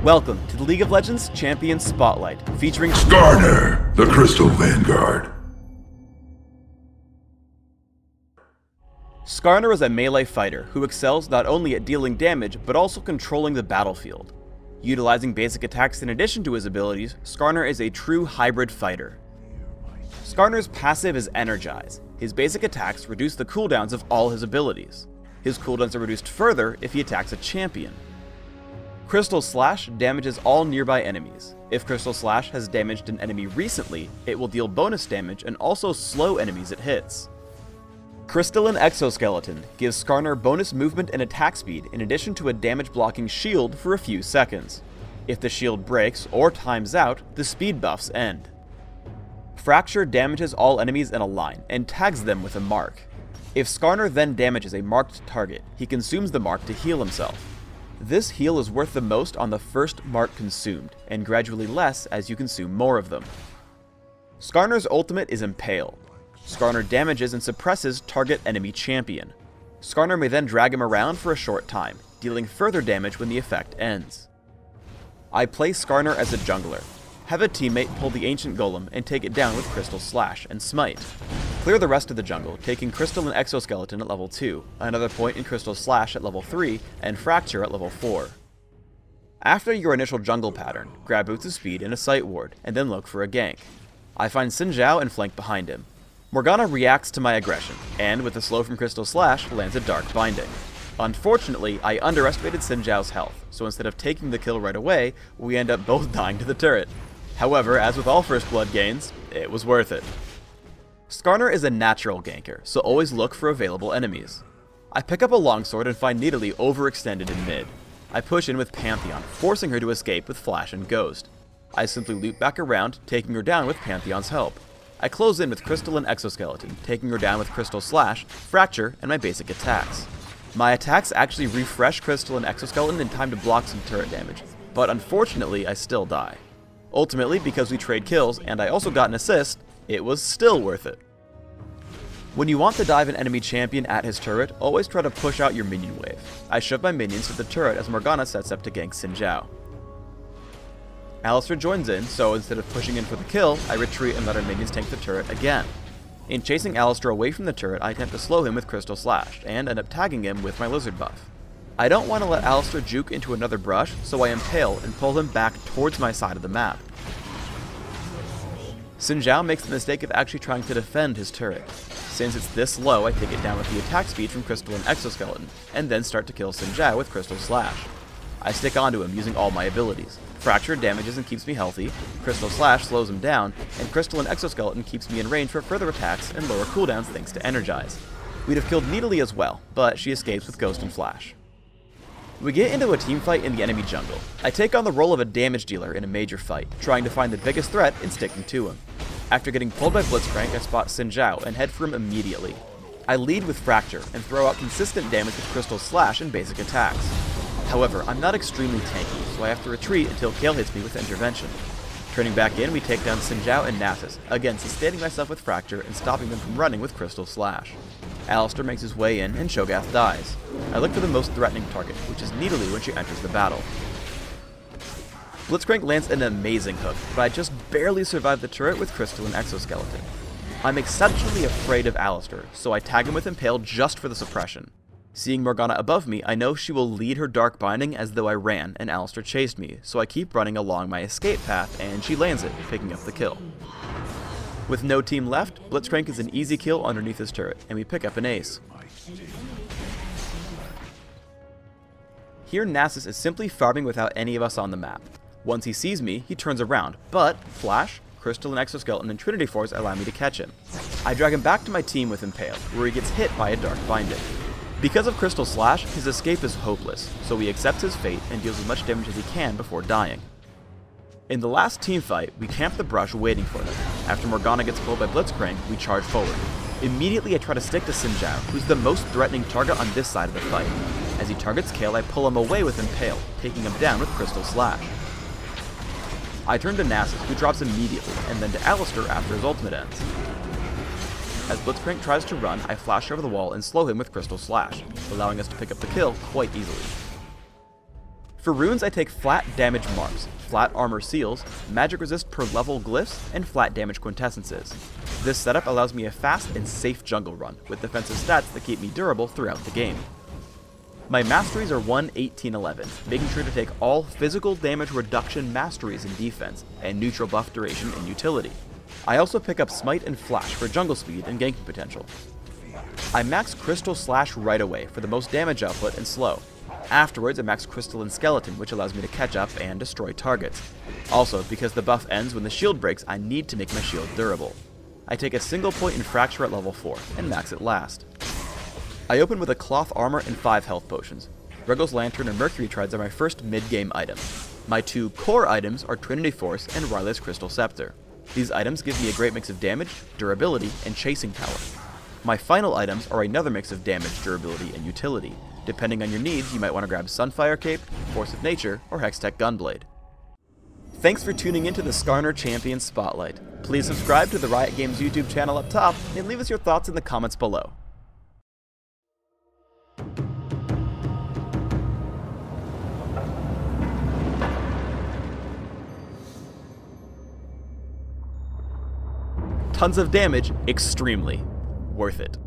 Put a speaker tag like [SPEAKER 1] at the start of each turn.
[SPEAKER 1] Welcome to the League of Legends Champion Spotlight, featuring
[SPEAKER 2] Skarner, the Crystal Vanguard.
[SPEAKER 1] Skarner is a melee fighter who excels not only at dealing damage, but also controlling the battlefield. Utilizing basic attacks in addition to his abilities, Skarner is a true hybrid fighter. Skarner's passive is Energize. His basic attacks reduce the cooldowns of all his abilities. His cooldowns are reduced further if he attacks a champion. Crystal Slash damages all nearby enemies. If Crystal Slash has damaged an enemy recently, it will deal bonus damage and also slow enemies it hits. Crystalline Exoskeleton gives Skarner bonus movement and attack speed in addition to a damage blocking shield for a few seconds. If the shield breaks or times out, the speed buffs end. Fracture damages all enemies in a line and tags them with a mark. If Skarner then damages a marked target, he consumes the mark to heal himself. This heal is worth the most on the first mark consumed, and gradually less as you consume more of them. Skarner's ultimate is Impale. Skarner damages and suppresses target enemy champion. Skarner may then drag him around for a short time, dealing further damage when the effect ends. I play Skarner as a jungler. Have a teammate pull the Ancient Golem and take it down with Crystal Slash and Smite. Clear the rest of the jungle, taking Crystalline Exoskeleton at level 2, another point in Crystal Slash at level 3, and Fracture at level 4. After your initial jungle pattern, grab Boots of Speed and a Sight Ward, and then look for a gank. I find Xin Zhao and flank behind him. Morgana reacts to my aggression, and with a slow from Crystal Slash, lands a Dark Binding. Unfortunately, I underestimated Xin Zhao's health, so instead of taking the kill right away, we end up both dying to the turret. However, as with all First Blood gains, it was worth it. Skarner is a natural ganker, so always look for available enemies. I pick up a longsword and find Nidalee overextended in mid. I push in with Pantheon, forcing her to escape with Flash and Ghost. I simply loop back around, taking her down with Pantheon's help. I close in with Crystalline Exoskeleton, taking her down with Crystal Slash, Fracture, and my basic attacks. My attacks actually refresh Crystalline Exoskeleton in time to block some turret damage, but unfortunately I still die. Ultimately, because we trade kills and I also got an assist, it was still worth it. When you want to dive an enemy champion at his turret, always try to push out your minion wave. I shove my minions to the turret as Morgana sets up to gank Xin Zhao. Alistar joins in, so instead of pushing in for the kill, I retreat and let our minions tank the turret again. In chasing Alistar away from the turret, I attempt to slow him with Crystal Slash, and end up tagging him with my Lizard buff. I don't want to let Alistar juke into another brush, so I impale and pull him back towards my side of the map. Xin Zhao makes the mistake of actually trying to defend his turret. Since it's this low, I take it down with the attack speed from Crystalline Exoskeleton, and then start to kill Xin Zhao with Crystal Slash. I stick onto him using all my abilities. Fracture damages and keeps me healthy, Crystal Slash slows him down, and Crystalline Exoskeleton keeps me in range for further attacks and lower cooldowns thanks to Energize. We'd have killed Nidalee as well, but she escapes with Ghost and Flash. We get into a teamfight in the enemy jungle. I take on the role of a damage dealer in a major fight, trying to find the biggest threat and sticking to him. After getting pulled by Blitzcrank, I spot Xin Zhao and head for him immediately. I lead with Fracture and throw out consistent damage with Crystal Slash and basic attacks. However, I'm not extremely tanky, so I have to retreat until Kale hits me with Intervention. Turning back in, we take down Xin Zhao and Nasus, again sustaining myself with Fracture and stopping them from running with Crystal Slash. Alistar makes his way in, and Cho'Gath dies. I look for the most threatening target, which is Nidalee when she enters the battle. Blitzcrank lands an amazing hook, but I just barely survive the turret with Crystalline Exoskeleton. I'm exceptionally afraid of Alistar, so I tag him with Impale just for the suppression. Seeing Morgana above me, I know she will lead her Dark Binding as though I ran and Alistar chased me, so I keep running along my escape path and she lands it, picking up the kill. With no team left, Blitzcrank is an easy kill underneath his turret, and we pick up an ace. Here Nasus is simply farming without any of us on the map. Once he sees me, he turns around, but Flash, Crystalline Exoskeleton, and Trinity Force allow me to catch him. I drag him back to my team with Impale, where he gets hit by a Dark Binding. Because of Crystal Slash, his escape is hopeless, so he accepts his fate and deals as much damage as he can before dying. In the last teamfight, we camp the brush waiting for them. After Morgana gets pulled by Blitzcrank, we charge forward. Immediately I try to stick to Xin Zhao, who's the most threatening target on this side of the fight. As he targets Kale, I pull him away with Impale, taking him down with Crystal Slash. I turn to Nasus, who drops immediately, and then to Alistar after his ultimate ends. As Blitzcrank tries to run, I flash over the wall and slow him with Crystal Slash, allowing us to pick up the kill quite easily. For runes, I take flat damage marks, flat armor seals, magic resist per level glyphs, and flat damage quintessences. This setup allows me a fast and safe jungle run, with defensive stats that keep me durable throughout the game. My Masteries are 1-18-11, making sure to take all physical damage reduction masteries in defense, and neutral buff duration in utility. I also pick up Smite and Flash for jungle speed and ganking potential. I max Crystal Slash right away for the most damage output and slow. Afterwards, I max Crystalline Skeleton, which allows me to catch up and destroy targets. Also, because the buff ends when the shield breaks, I need to make my shield durable. I take a single point in Fracture at level 4, and max it last. I open with a Cloth Armor and 5 health potions. Regal's Lantern and Mercury Trides are my first mid-game items. My 2 core items are Trinity Force and Riley's Crystal Scepter. These items give me a great mix of damage, durability, and chasing power. My final items are another mix of damage, durability, and utility. Depending on your needs, you might want to grab Sunfire Cape, Force of Nature, or Hextech Gunblade. Thanks for tuning into the Skarner Champion Spotlight. Please subscribe to the Riot Games YouTube channel up top, and leave us your thoughts in the comments below. Tons of damage, extremely worth it.